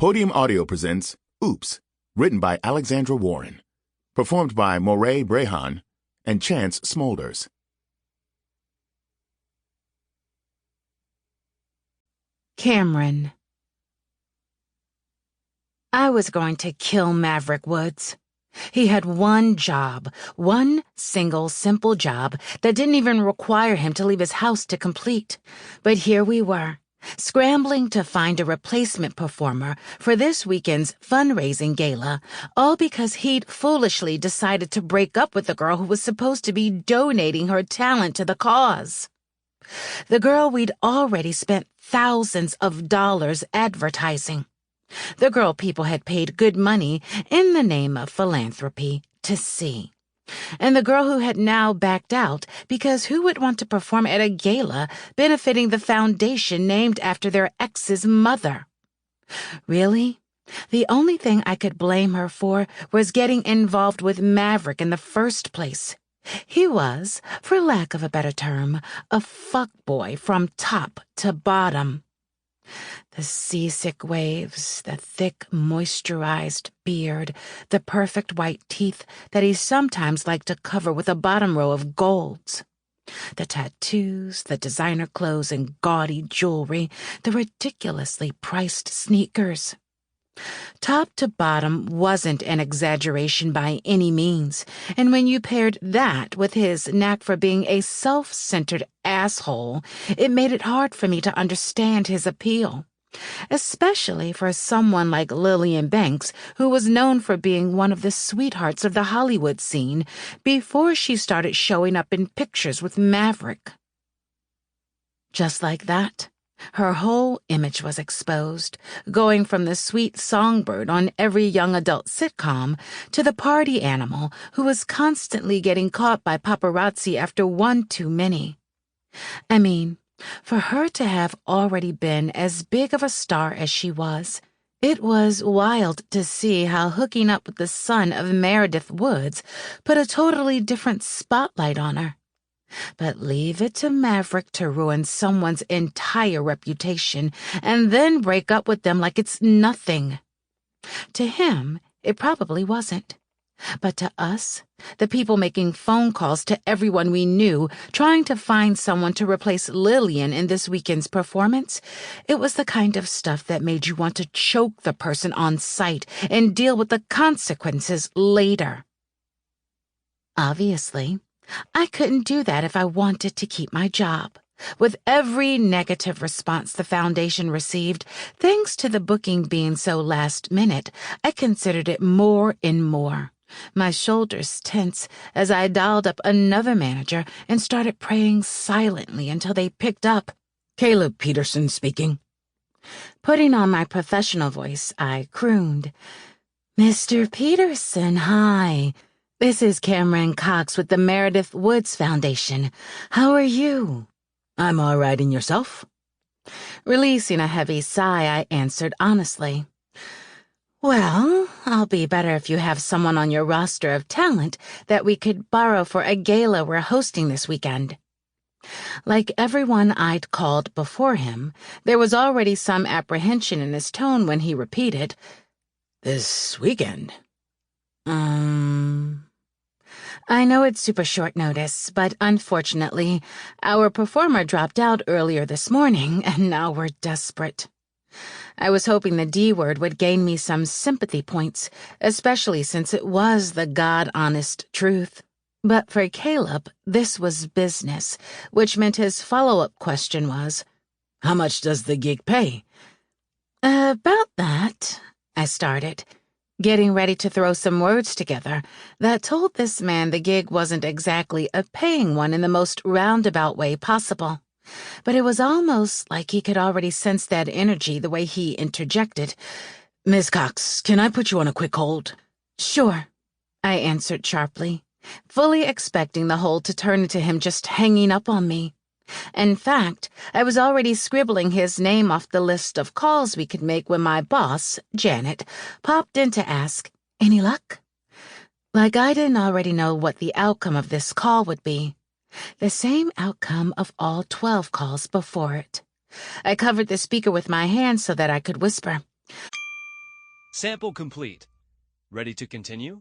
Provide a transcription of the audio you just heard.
Podium Audio presents Oops, written by Alexandra Warren. Performed by Morae Brehon and Chance Smolders. Camryn. I was going to kill Maverick Woods. He had one job, one single simple job that didn't even require him to leave his house to complete. But here we were, scrambling to find a replacement performer for this weekend's fundraising gala, all because he'd foolishly decided to break up with the girl who was supposed to be donating her talent to the cause. The girl we'd already spent thousands of dollars advertising. The girl people had paid good money in the name of philanthropy to see. And the girl who had now backed out because who would want to perform at a gala benefiting the foundation named after their ex's mother? Really? The only thing I could blame her for was getting involved with Maverick in the first place. He was, for lack of a better term, a fuckboy from top to bottom. The seasick waves, the thick, moisturized beard, the perfect white teeth that he sometimes liked to cover with a bottom row of golds. The tattoos, the designer clothes and gaudy jewelry, the ridiculously priced sneakers. Top to bottom wasn't an exaggeration by any means, and when you paired that with his knack for being a self-centered asshole, it made it hard for me to understand his appeal, especially for someone like Lillian Banks, who was known for being one of the sweethearts of the Hollywood scene before she started showing up in pictures with Maverick. Just like that, her whole image was exposed, going from the sweet songbird on every young adult sitcom to the party animal who was constantly getting caught by paparazzi after one too many. I mean, for her to have already been as big of a star as she was, it was wild to see how hooking up with the son of Maverick Woods put a totally different spotlight on her. But leave it to Maverick to ruin someone's entire reputation and then break up with them like it's nothing. To him, it probably wasn't. But to us, the people making phone calls to everyone we knew, trying to find someone to replace Lillian in this weekend's performance, it was the kind of stuff that made you want to choke the person on sight and deal with the consequences later. Obviously, I couldn't do that if I wanted to keep my job. With every negative response the foundation received, thanks to the booking being so last minute, I considered it more and more. My shoulders tense as I dialed up another manager and started praying silently until they picked up. "Caleb Peterson speaking." Putting on my professional voice, I crooned, "Mr. Peterson, hi. This is Camryn Cox with the Maverick Woods Foundation. How are you?" "I'm all right, and yourself?" Releasing a heavy sigh, I answered honestly, "Well, I'll be better if you have someone on your roster of talent that we could borrow for a gala we're hosting this weekend." Like everyone I'd called before him, there was already some apprehension in his tone when he repeated, "This weekend?" I know it's super short notice, but unfortunately, our performer dropped out earlier this morning, and now we're desperate. I was hoping the D word would gain me some sympathy points, especially since it was the God-honest truth. But for Caleb, this was business, which meant his follow-up question was, "How much does the gig pay?" About that," I started, getting ready to throw some words together that told this man the gig wasn't exactly a paying one in the most roundabout way possible. But it was almost like he could already sense that energy the way he interjected. "Miss Cox, can I put you on a quick hold?" "Sure," I answered sharply, fully expecting the hold to turn into him just hanging up on me. In fact, I was already scribbling his name off the list of calls we could make when my boss, Janet, popped in to ask, "Any luck?" Like I didn't already know what the outcome of this call would be. The same outcome of all 12 calls before it. I covered the speaker with my hand so that I could whisper, Sample complete. Ready to continue?